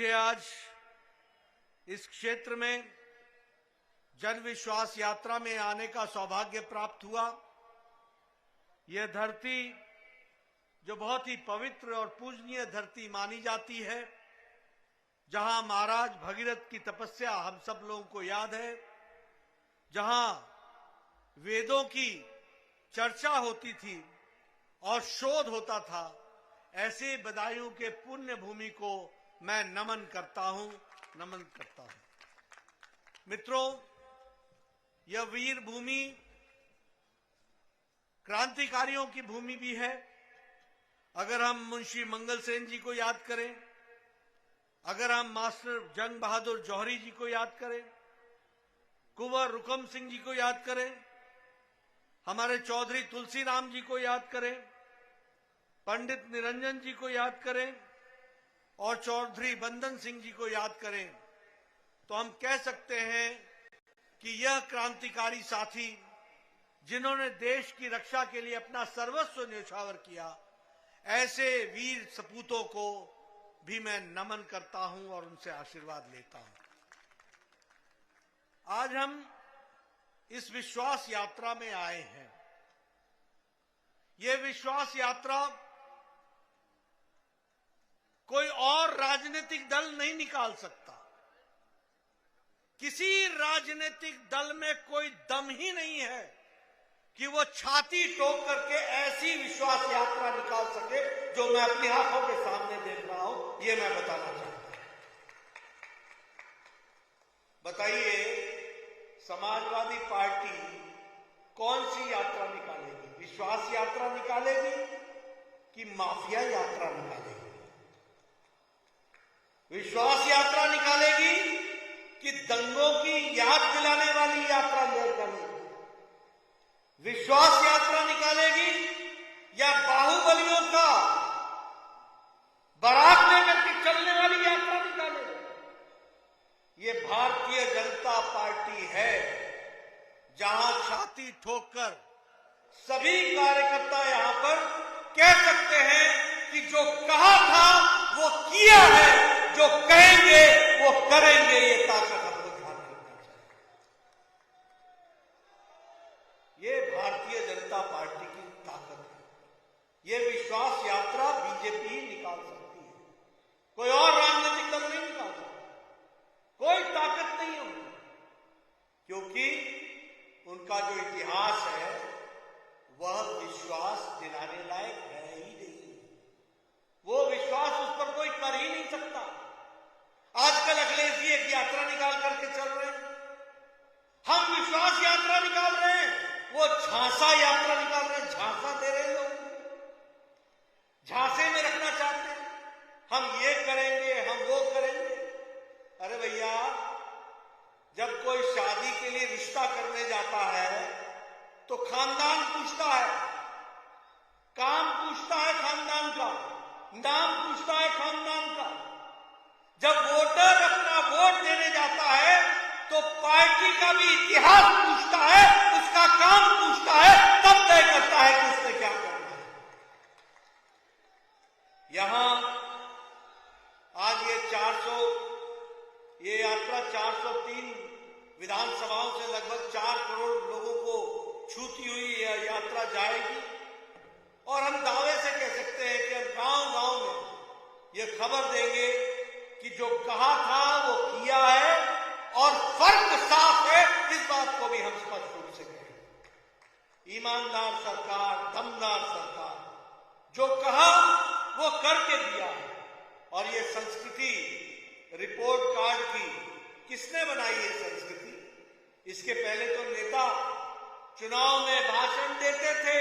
मुझे आज इस क्षेत्र में जन विश्वास यात्रा में आने का सौभाग्य प्राप्त हुआ। यह धरती जो बहुत ही पवित्र और पूजनीय धरती मानी जाती है, जहां महाराज भगीरथ की तपस्या हम सब लोगों को याद है, जहां वेदों की चर्चा होती थी और शोध होता था, ऐसे बदायूं के पुण्य भूमि को मैं नमन करता हूं। मित्रों, यह वीर भूमि क्रांतिकारियों की भूमि भी है। अगर हम मुंशी मंगल सेन जी को याद करें, अगर हम मास्टर जंग बहादुर जौहरी जी को याद करें, कुंवर रुकम सिंह जी को याद करें, हमारे चौधरी तुलसी राम जी को याद करें, पंडित निरंजन जी को याद करें और चौधरी बंदन सिंह जी को याद करें, तो हम कह सकते हैं कि यह क्रांतिकारी साथी जिन्होंने देश की रक्षा के लिए अपना सर्वस्व न्यौछावर किया, ऐसे वीर सपूतों को भी मैं नमन करता हूं और उनसे आशीर्वाद लेता हूं। आज हम इस विश्वास यात्रा में आए हैं। यह विश्वास यात्रा कोई और राजनीतिक दल नहीं निकाल सकता। किसी राजनीतिक दल में कोई दम ही नहीं है कि वो छाती ठोक करके ऐसी विश्वास यात्रा निकाल सके जो मैं अपनी आंखों के सामने देख रहा हूं। ये मैं बताना चाहता हूं। बताइए, समाजवादी पार्टी कौन सी यात्रा निकालेगी? विश्वास यात्रा निकालेगी कि माफिया यात्रा निकालेगी? विश्वास यात्रा निकालेगी कि दंगों की याद दिलाने वाली यात्रा निकालेगी? विश्वास यात्रा निकालेगी या बाहुबलियों का बारात लेकर के चलने वाली यात्रा निकालेगी? ये भारतीय जनता पार्टी है, जहां छाती ठोककर सभी कार्यकर्ता यहां पर कह सकते हैं कि जो कहा था वो किया है, जो कहेंगे वो करेंगे। ये ताकत हमको ध्यान रखना चाहिए। ये भारतीय जनता पार्टी की ताकत है। ये विश्वास यात्रा बीजेपी ही निकाल सकती है, कोई और राजनीतिक दल नहीं निकाल सकता। कोई ताकत नहीं है उनकी, क्योंकि उनका जो इतिहास है वह विश्वास दिलाने लायक है ही नहीं। वो विश्वास उस पर कोई कर ही नहीं सकता। आजकल अखिलेश जी एक यात्रा निकाल करके चल रहे हैं, हम विश्वास यात्रा निकाल रहे हैं, वो झांसा यात्रा निकाल रहे हैं। झांसा दे रहे हैं लोग, झांसे में रखना चाहते हैं, हम ये करेंगे, हम वो करेंगे। अरे भैया, जब कोई शादी के लिए रिश्ता करने जाता है तो खानदान पूछता है, काम पूछता है खानदान का, नाम पूछता है खानदान का। जब वोटर अपना वोट देने जाता है तो पार्टी का भी इतिहास पूछता है, उसका काम पूछता है, तब तय करता है कि उसने क्या करना है। यहां आज ये यात्रा 403 विधानसभाओं से लगभग 4 करोड़ लोगों को छूती हुई यह यात्रा जाएगी। और हम दावे से कह सकते हैं कि हम गांव-गांव में यह खबर देंगे कि जो कहा था वो किया है, और फर्क साफ है, इस बात को भी हम स्पष्ट रूप से कहें। ईमानदार सरकार, दमदार सरकार, जो कहा वो करके दिया है। और ये संस्कृति रिपोर्ट कार्ड की किसने बनाई है संस्कृति? इसके पहले तो नेता चुनाव में भाषण देते थे,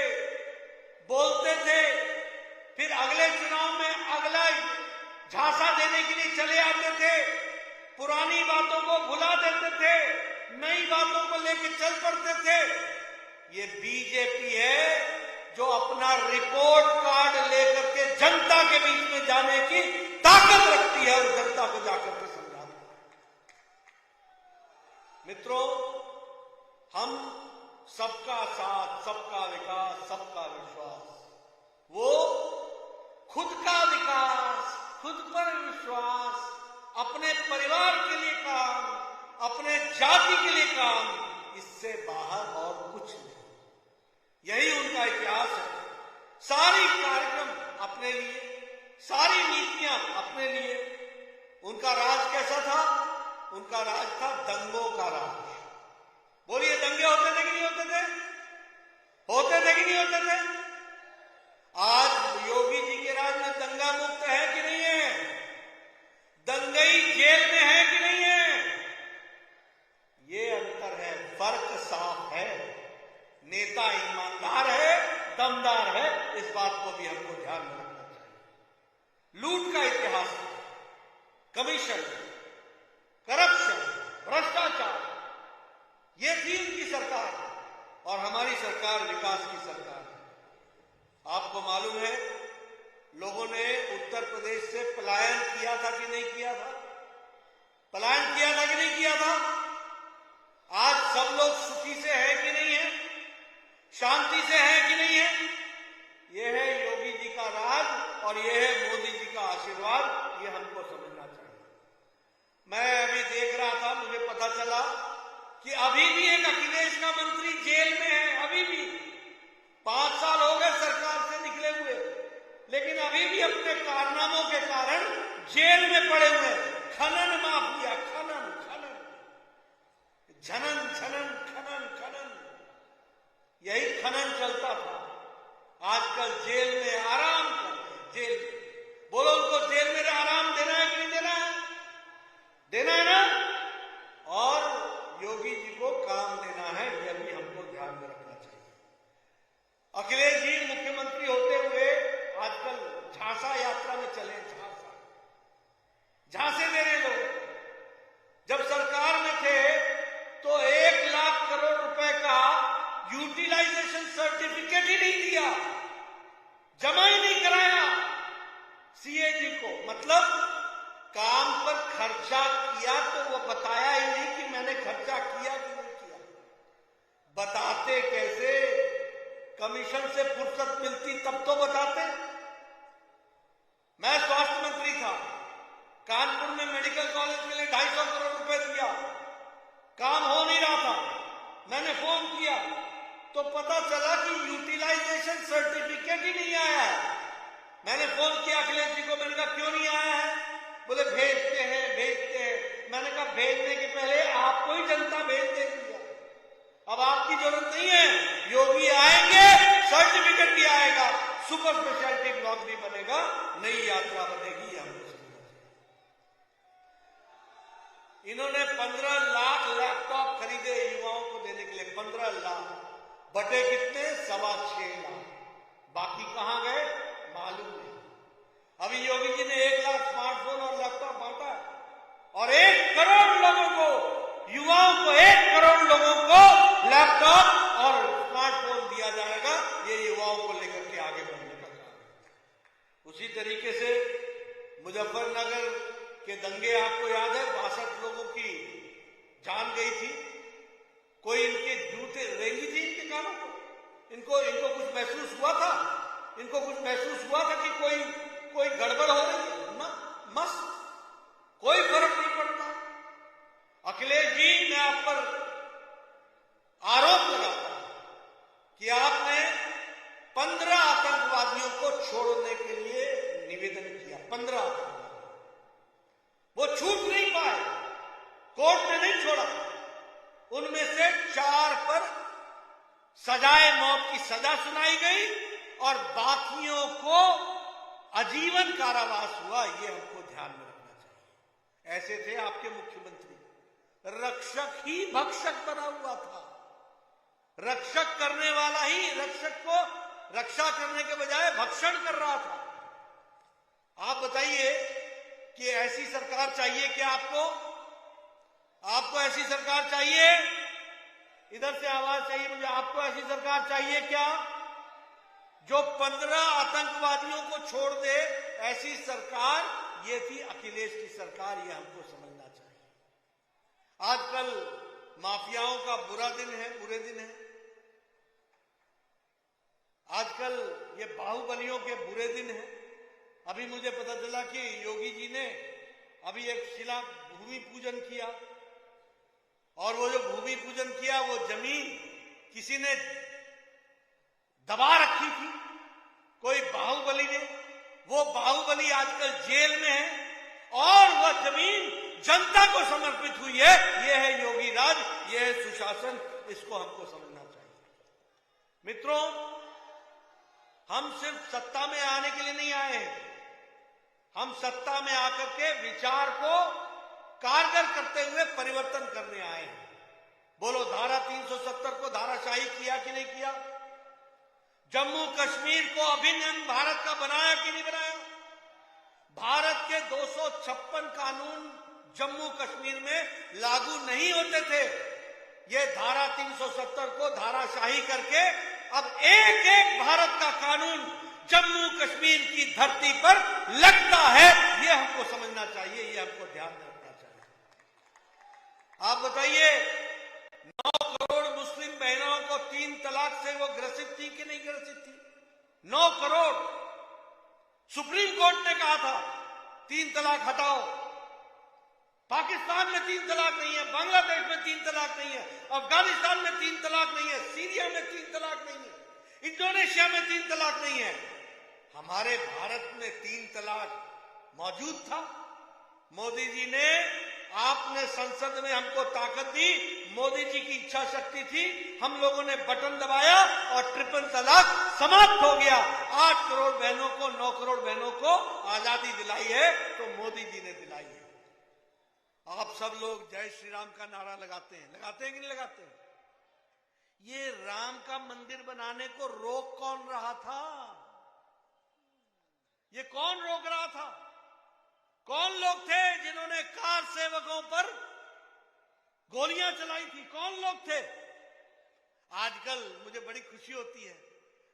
बोलते थे, फिर अगले चुनाव में अगला झांसा देने के लिए चले आते थे, पुरानी बातों को भुला देते थे, नई बातों को लेकर चल पड़ते थे। ये बीजेपी है जो अपना रिपोर्ट कार्ड लेकर के जनता के बीच में जाने की ताकत रखती है और जनता को जाकर के समझाती है। मित्रों, हम सबका साथ, सबका विकास, सबका विश्वास, वो खुद का विकास, खुद पर विश्वास, अपने परिवार के लिए काम, अपने जाति के लिए काम, इससे बाहर और कुछ नहीं। यही उनका इतिहास है। सारी कार्यक्रम अपने लिए, सारी नीतियां अपने लिए। उनका राज कैसा था? उनका राज था दंगों का राज। बोलिए, दंगे होते थे कि नहीं होते थे? होते थे कि नहीं होते थे? आज योगी जी के राज में दंगा मुक्त है कि नहीं है? दंगई जेल में है कि नहीं है? ये अंतर है, फर्क साफ है। नेता ईमानदार है, दमदार है, इस बात को भी हमको ध्यान में रखना चाहिए। लूट का इतिहास है, कमीशन, करप्शन, भ्रष्टाचार, ये थी उनकी सरकार। और हमारी सरकार विकास की सरकार है। आपको मालूम है, लोगों ने उत्तर प्रदेश से पलायन किया था कि नहीं किया था? पलायन किया था कि नहीं किया था? आज सब लोग सुखी से है कि नहीं है? शांति से है कि नहीं है? यह है योगी जी का राज और यह है मोदी जी का आशीर्वाद। ये हमको समझना चाहिए। मैं अभी देख रहा था, मुझे पता चला कि अभी भी एक अखिलेश का मंत्री जेल में है। अभी भी 5 साल हो गए सरकार से निकले हुए, लेकिन अभी भी अपने कारनामों के कारण जेल में पड़े हुए। खनन माफिया, खनन खनन, झनन झनन, खनन खनन, यही खनन चलता था। आजकल जेल में आराम करते हैं। जेल में बोलो, उनको जेल में आराम देना है कि नहीं देना है? देना है ना? और योगी जी को काम देना है, यह भी हमको ध्यान में रखना चाहिए। अखिलेश जी मुख्यमंत्री होते हुए आजकल झांसा यात्रा में चले। झांसे दे रहे लोग। जब सरकार में थे तो 1 लाख करोड़ रुपए का यूटिलाइजेशन सर्टिफिकेट ही नहीं दिया, जमा ही नहीं कराया सीएजी को। मतलब काम पर खर्चा किया तो वो बताया ही नहीं कि मैंने खर्चा किया कि नहीं किया। बताते कैसे? कमीशन से फुर्सत मिलती तब तो बताते। मैं स्वास्थ्य मंत्री था, कानपुर में मेडिकल कॉलेज के लिए 250 करोड़ रुपए दिया, काम हो नहीं रहा था। मैंने फोन किया तो पता चला कि यूटिलाइजेशन सर्टिफिकेट ही नहीं आया है। मैंने फोन किया अखिलेश जी को, मैंने कहा क्यों नहीं आया है? बोले भेजते हैं भेजते हैं। मैंने कहा भेजने के पहले आपको ही जनता भेज देगी। अब आपकी जरूरत नहीं है, योगी आएंगे, सर्टिफिकेट भी आएगा, सुपर स्पेशलिटी ब्लॉक भी बनेगा, नई यात्रा बनेगी। हमको समझना चाहिए। इन्होंने 15 लाख लैपटॉप खरीदे युवाओं को देने के लिए। 15 लाख बटे कितने? 6.25 लाख। बाकी कहां गए मालूम नहीं। अभी योगी जी ने 1 लाख स्मार्टफोन और लैपटॉप बांटा और 1 करोड़ लोगों को, युवाओं को 1 करोड़ लोगों को लैपटॉप और स्मार्टफोन दिया जाएगा। ये युवाओं को लेकर के आगे बढ़ने का काम है। उसी तरीके से मुजफ्फरनगर के दंगे आपको याद है, 62 लोगों की जान गई थी। कोई इनके जूते रेंगी थी इनके कानों को। इनको कुछ महसूस हुआ था? इनको कुछ महसूस हुआ था कि कोई गड़बड़ हो रही है? मस्त, कोई फर्क नहीं पड़ता। अखिलेश जी, मैं आप पर आरोप लगाता हूं कि आपने 15 आतंकवादियों को छोड़ने के लिए निवेदन किया। 15 आतंकवादी, वो छूट नहीं पाए, कोर्ट ने नहीं छोड़ा। उनमें से 4 पर सजाए मौत की सजा सुनाई गई और बाकियों को आजीवन कारावास हुआ। ये हमको ध्यान में रखना चाहिए। ऐसे थे आपके मुख्यमंत्री, रक्षक ही भक्षक बना हुआ था। रक्षक करने वाला ही रक्षक को रक्षा करने के बजाय भक्षण कर रहा था। आप बताइए कि ऐसी सरकार चाहिए क्या आपको? आपको ऐसी सरकार चाहिए? इधर से आवाज चाहिए मुझे। आपको ऐसी सरकार चाहिए क्या जो 15 आतंकवादियों को छोड़ दे? ऐसी सरकार ये थी अखिलेश की सरकार। ये हमको समझना चाहिए। आजकल माफियाओं का बुरे दिन है। आजकल ये बाहुबलियों के बुरे दिन हैं। अभी मुझे पता चला कि योगी जी ने अभी एक शिला भूमि पूजन किया, और वो जो भूमि पूजन किया वो जमीन किसी ने दबा रखी थी, कोई बाहुबली ने। वो बाहुबली आजकल जेल में है और वह जमीन जनता को समर्पित हुई है। यह है योगी राज, यह है सुशासन। इसको हमको समझना चाहिए। मित्रों, हम सिर्फ सत्ता में आने के लिए नहीं आए हैं, हम सत्ता में आकर के विचार को कारगर करते हुए परिवर्तन करने आए हैं। बोलो, धारा 370 को धाराशाही किया कि नहीं किया? जम्मू कश्मीर को अभिन्न अंग भारत का बनाया कि नहीं बनाया? भारत के 256 कानून जम्मू कश्मीर में लागू नहीं होते थे। ये धारा 370 को धाराशाही करके अब एक एक भारत का कानून जम्मू कश्मीर की धरती पर लगता है। ये हमको समझना चाहिए, ये हमको ध्यान में रखना चाहिए। आप बताइए, 9 करोड़ मुस्लिम बहनों को 3 तलाक से वो ग्रसित थी कि नहीं ग्रसित थी? 9 करोड़। सुप्रीम कोर्ट ने कहा था 3 तलाक हटाओ। पाकिस्तान में 3 तलाक नहीं है, बांग्लादेश में 3 तलाक नहीं है, अफगानिस्तान में 3 तलाक नहीं है, सीरिया में 3 तलाक नहीं है, इंडोनेशिया में 3 तलाक नहीं है। हमारे भारत में 3 तलाक मौजूद था। मोदी जी ने, आपने संसद में हमको ताकत दी, मोदी जी की इच्छा शक्ति थी, हम लोगों ने बटन दबाया और ट्रिपल तलाक समाप्त हो गया। 8 करोड़ बहनों को, 9 करोड़ बहनों को आजादी दिलाई है तो मोदी जी ने दिलाई है। आप सब लोग जय श्री राम का नारा लगाते हैं कि नहीं लगाते हैं? ये राम का मंदिर बनाने को रोक कौन रहा था? ये कौन रोक रहा था? कौन लोग थे जिन्होंने कार सेवकों पर गोलियां चलाई थी? कौन लोग थे? आजकल मुझे बड़ी खुशी होती है,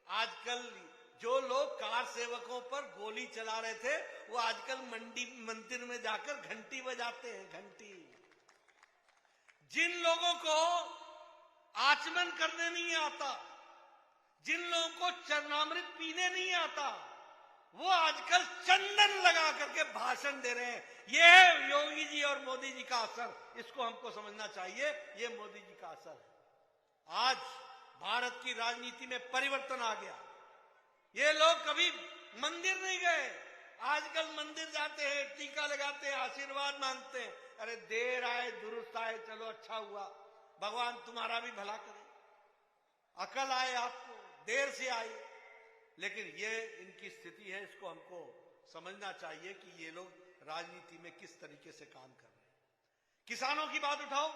आजकल जो लोग कार सेवकों पर गोली चला रहे थे वो आजकल मंदिर में जाकर घंटी बजाते हैं, घंटी। जिन लोगों को आचमन करने नहीं आता, जिन लोगों को चरणामृत पीने नहीं आता, वो आजकल चंदन लगा करके भाषण दे रहे हैं। ये है योगी जी और मोदी जी का असर। इसको हमको समझना चाहिए, ये मोदी जी का असर है। आज भारत की राजनीति में परिवर्तन आ गया। ये लोग कभी मंदिर नहीं गए, आजकल मंदिर जाते हैं, टीका लगाते हैं, आशीर्वाद मांगते हैं। अरे देर आए दुरुस्त आए, चलो अच्छा हुआ, भगवान तुम्हारा भी भला करे। अकल आए आपको, देर से आई, लेकिन ये इनकी स्थिति है। इसको हमको समझना चाहिए कि ये लोग राजनीति में किस तरीके से काम कर रहे हैं। किसानों की बात उठाओ,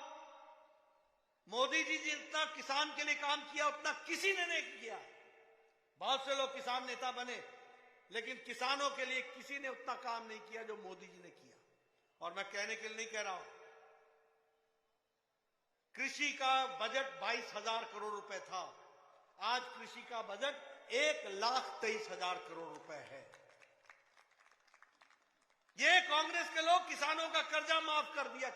मोदी जी जितना किसान के लिए काम किया उतना किसी ने नहीं किया। बहुत से लोग किसान नेता बने, लेकिन किसानों के लिए किसी ने उतना काम नहीं किया जो मोदी जी ने किया। और मैं कहने के लिए नहीं कह रहा हूं, कृषि का बजट 22,000 करोड़ रुपए था, आज कृषि का बजट 1,23,000 करोड़ रुपए है। ये कांग्रेस के लोग किसानों का कर्जा माफ कर दिया,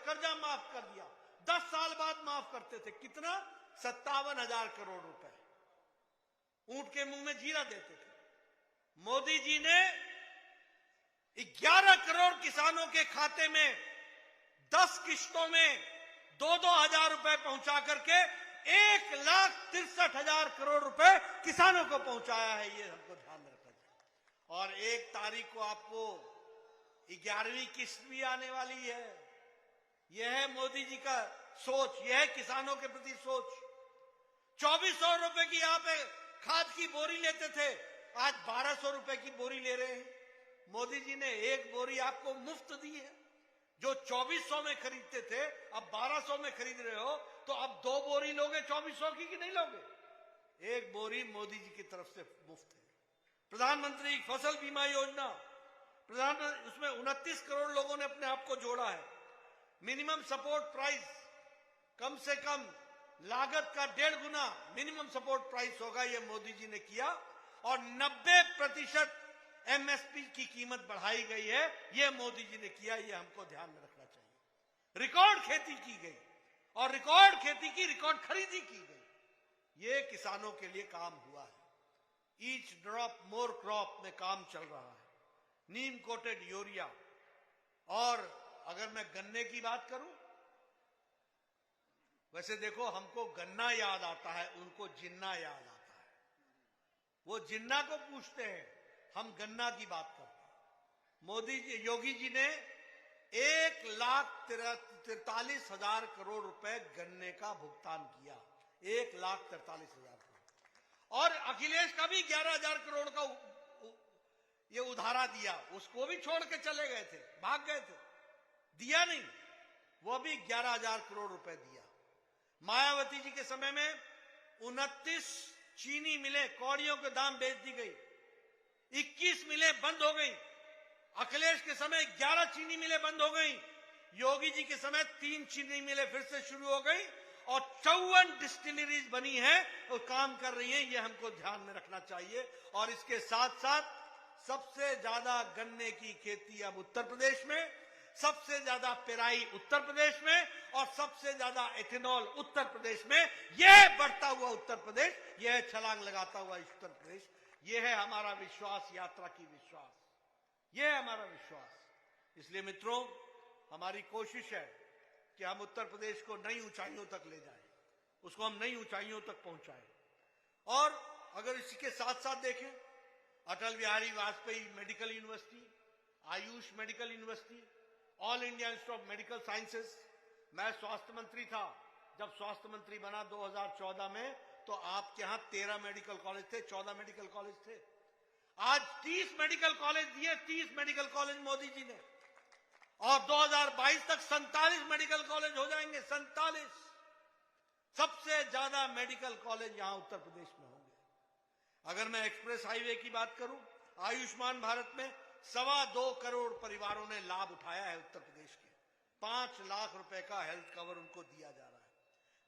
10 साल बाद माफ करते थे। कितना? 57,000 करोड़ रुपए। ऊंट के मुंह में जीरा देते थे। मोदी जी ने 11 करोड़ किसानों के खाते में 10 किश्तों में 2-2 हजार रुपए पहुंचा करके 1,63,000 करोड़ रुपए किसानों को पहुंचाया है। ये हमको ध्यान में रखना चाहिए। और 1 तारीख को आपको 11वीं किस्त भी आने वाली है। यह है मोदी जी का सोच, यह है किसानों के प्रति सोच। 2400 रुपए की आप खाद की बोरी लेते थे, आज 1200 रुपए की बोरी ले रहे हैं। मोदी जी ने 1 बोरी आपको मुफ्त दी है। जो 2400 में खरीदते थे अब 1200 में खरीद रहे हो, तो अब 2 बोरी लोगे 2400 की कि नहीं लोगे? 1 बोरी मोदी जी की तरफ से मुफ्त है। प्रधानमंत्री फसल बीमा योजना, उसमें 29 करोड़ लोगों ने अपने आप को जोड़ा है। मिनिमम सपोर्ट प्राइस, कम से कम लागत का 1.5 गुना मिनिमम सपोर्ट प्राइस होगा, ये मोदी जी ने किया। और 90% एमएसपी की कीमत बढ़ाई गई है, ये मोदी जी ने किया। ये हमको ध्यान में रखना चाहिए। रिकॉर्ड खेती की गई और रिकॉर्ड खेती की रिकॉर्ड खरीदी की गई। ये किसानों के लिए काम हुआ है। ईच ड्रॉप मोर क्रॉप में काम चल रहा है। नीम कोटेड यूरिया और अगर मैं गन्ने की बात करूं, वैसे देखो हमको गन्ना याद आता है, उनको जिन्ना याद आता है। वो जिन्ना को पूछते हैं, हम गन्ना की बात करते हैं। मोदी जी, योगी जी ने 1,43,000 करोड़ रुपए गन्ने का भुगतान किया, 1,43,000 करोड़। और अखिलेश का भी 11,000 करोड़ का ये उधारा दिया, उसको भी छोड़ के चले गए थे, भाग गए थे, दिया नहीं, वो भी 11,000 करोड़ रुपए दिया। मायावती जी के समय में 29 चीनी मिलें कौड़ियों के दाम बेच दी गई, 21 मिलें बंद हो गई। अखिलेश के समय 11 चीनी मिलें बंद हो गई, योगी जी के समय 3 चीनी मिलें फिर से शुरू हो गई और 54 डिस्टिलरीज बनी है और काम कर रही हैं। ये हमको ध्यान में रखना चाहिए। और इसके साथ साथ सबसे ज्यादा गन्ने की खेती अब उत्तर प्रदेश में, सबसे ज्यादा पेराई उत्तर प्रदेश में और सबसे ज्यादा एथेनॉल उत्तर प्रदेश में। यह बढ़ता हुआ उत्तर प्रदेश, यह छलांग लगाता हुआ उत्तर प्रदेश, यह है हमारा विश्वास, यात्रा की विश्वास, यह है हमारा विश्वास। इसलिए मित्रों, हमारी कोशिश है कि हम उत्तर प्रदेश को नई ऊंचाइयों तक ले जाएं, उसको हम नई ऊंचाइयों तक पहुंचाएं। और अगर इसी के साथ साथ देखें, Atal Bihari Vajpayee Medical University, Ayush Medical University, All India Institute of Medical Sciences. मैं स्वास्थ्य मंत्री था, जब स्वास्थ्य मंत्री बना 2014 में, तो आपके यहां 13 मेडिकल कॉलेज थे, 14 मेडिकल कॉलेज थे। आज 30 मेडिकल कॉलेज दिए, 30 मेडिकल कॉलेज मोदी जी ने, और 2022 तक 47 मेडिकल कॉलेज हो जाएंगे, 47। सबसे ज्यादा मेडिकल कॉलेज यहां उत्तर प्रदेश में होंगे। अगर मैं एक्सप्रेस हाईवे की बात करूं, आयुष्मान भारत में 2.25 करोड़ परिवारों ने लाभ उठाया है उत्तर प्रदेश के, 5 लाख रुपए का हेल्थ कवर उनको दिया जा रहा है।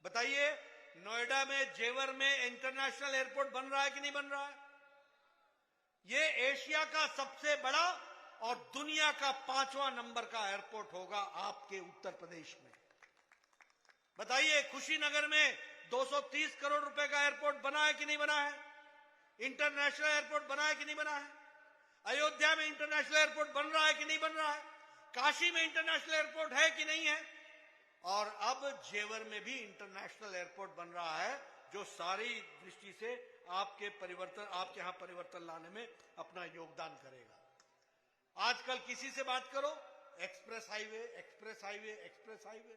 बताइए, नोएडा में, जेवर में इंटरनेशनल एयरपोर्ट बन रहा है कि नहीं बन रहा है? ये एशिया का सबसे बड़ा और दुनिया का 5वां नंबर का एयरपोर्ट होगा आपके उत्तर प्रदेश में। बताइए, कुशीनगर में 230 करोड़ रुपए का एयरपोर्ट बना है कि नहीं बना है? इंटरनेशनल एयरपोर्ट बना है कि नहीं बना है? अयोध्या में इंटरनेशनल एयरपोर्ट बन रहा है कि नहीं बन रहा है? काशी में इंटरनेशनल एयरपोर्ट है कि नहीं है? और अब जेवर में भी इंटरनेशनल एयरपोर्ट बन रहा है, जो सारी दृष्टि से आपके यहां परिवर्तन लाने में अपना योगदान करेगा। आजकल किसी से बात करो, express highway, express highway, express highway.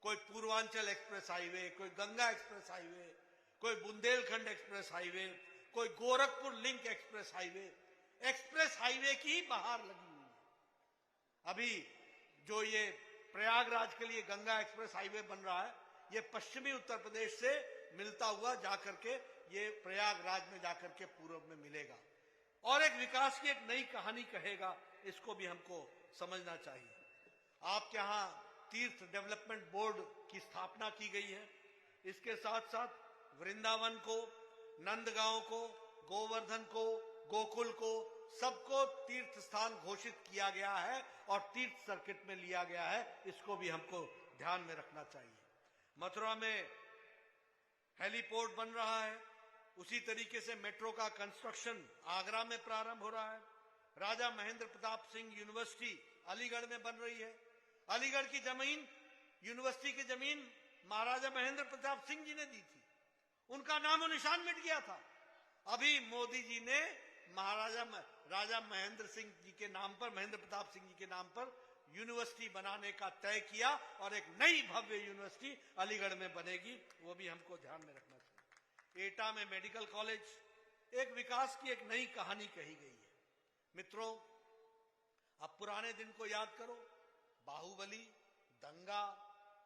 कोई पूर्वांचल एक्सप्रेस हाईवे, कोई गंगा एक्सप्रेस हाईवे, कोई बुंदेलखंड एक्सप्रेस हाईवे, कोई Gorakhpur link express highway. Express highway की बहार लगी हुई है। अभी जो ये प्रयागराज के लिए गंगा एक्सप्रेस हाईवे बन रहा है, ये पश्चिमी उत्तर प्रदेश से मिलता हुआ जाकर के ये प्रयागराज में जाकर के पूर्व में मिलेगा और एक विकास की एक नई कहानी कहेगा। इसको भी हमको समझना चाहिए। आपके यहां तीर्थ डेवलपमेंट बोर्ड की स्थापना की गई है। इसके साथ साथ वृंदावन को, नंदगांव को, गोवर्धन को, गोकुल को, सबको तीर्थ स्थान घोषित किया गया है और तीर्थ सर्किट में लिया गया है। इसको भी हमको ध्यान में रखना चाहिए। मथुरा में हेलीपोर्ट बन रहा है, उसी तरीके से मेट्रो का कंस्ट्रक्शन आगरा में प्रारंभ हो रहा है। राजा महेंद्र प्रताप सिंह यूनिवर्सिटी अलीगढ़ में बन रही है। अलीगढ़ की जमीन, यूनिवर्सिटी की जमीन महाराजा महेंद्र प्रताप सिंह जी ने दी थी, उनका नामो निशान मिट गया था। अभी मोदी जी ने राजा महेंद्र सिंह जी के नाम पर, महेंद्र प्रताप सिंह जी के नाम पर यूनिवर्सिटी बनाने का तय किया और एक नई भव्य यूनिवर्सिटी अलीगढ़ में बनेगी। वो भी हमको ध्यान में रखना चाहिए। एटा में मेडिकल कॉलेज, एक विकास की एक नई कहानी कही गई है। मित्रों, अब पुराने दिन को याद करो, बाहुबली, दंगा,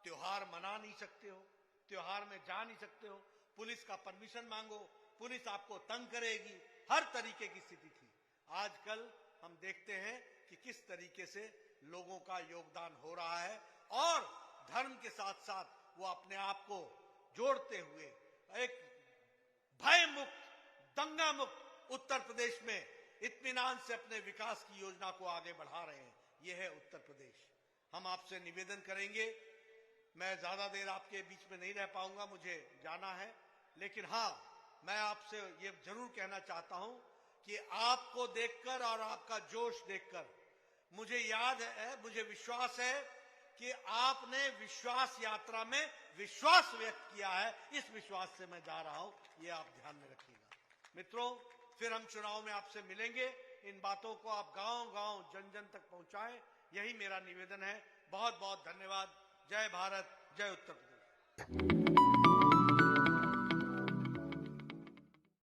त्योहार मना नहीं सकते हो, त्योहार में जा नहीं सकते हो, पुलिस का परमिशन मांगो, पुलिस आपको तंग करेगी, हर तरीके की स्थिति थी। आजकल हम देखते हैं कि किस तरीके से लोगों का योगदान हो रहा है और धर्म के साथ साथ वो अपने आप को जोड़ते हुए एक भय मुक्त, दंगा मुक्त उत्तर प्रदेश में इत्मीनान से अपने विकास की योजना को आगे बढ़ा रहे हैं। यह है उत्तर प्रदेश। हम आपसे निवेदन करेंगे, मैं ज्यादा देर आपके बीच में नहीं रह पाऊंगा, मुझे जाना है, लेकिन हां, मैं आपसे ये जरूर कहना चाहता हूं कि आपको देखकर और आपका जोश देखकर मुझे याद है, मुझे विश्वास है कि आपने विश्वास यात्रा में विश्वास व्यक्त किया है। इस विश्वास से मैं जा रहा हूं, ये आप ध्यान में रखिएगा। मित्रों, फिर हम चुनाव में आपसे मिलेंगे। इन बातों को आप गांव-गांव, जन-जन तक पहुंचाएं, यही मेरा निवेदन है। बहुत बहुत धन्यवाद। जय भारत, जय उत्तर प्रदेश।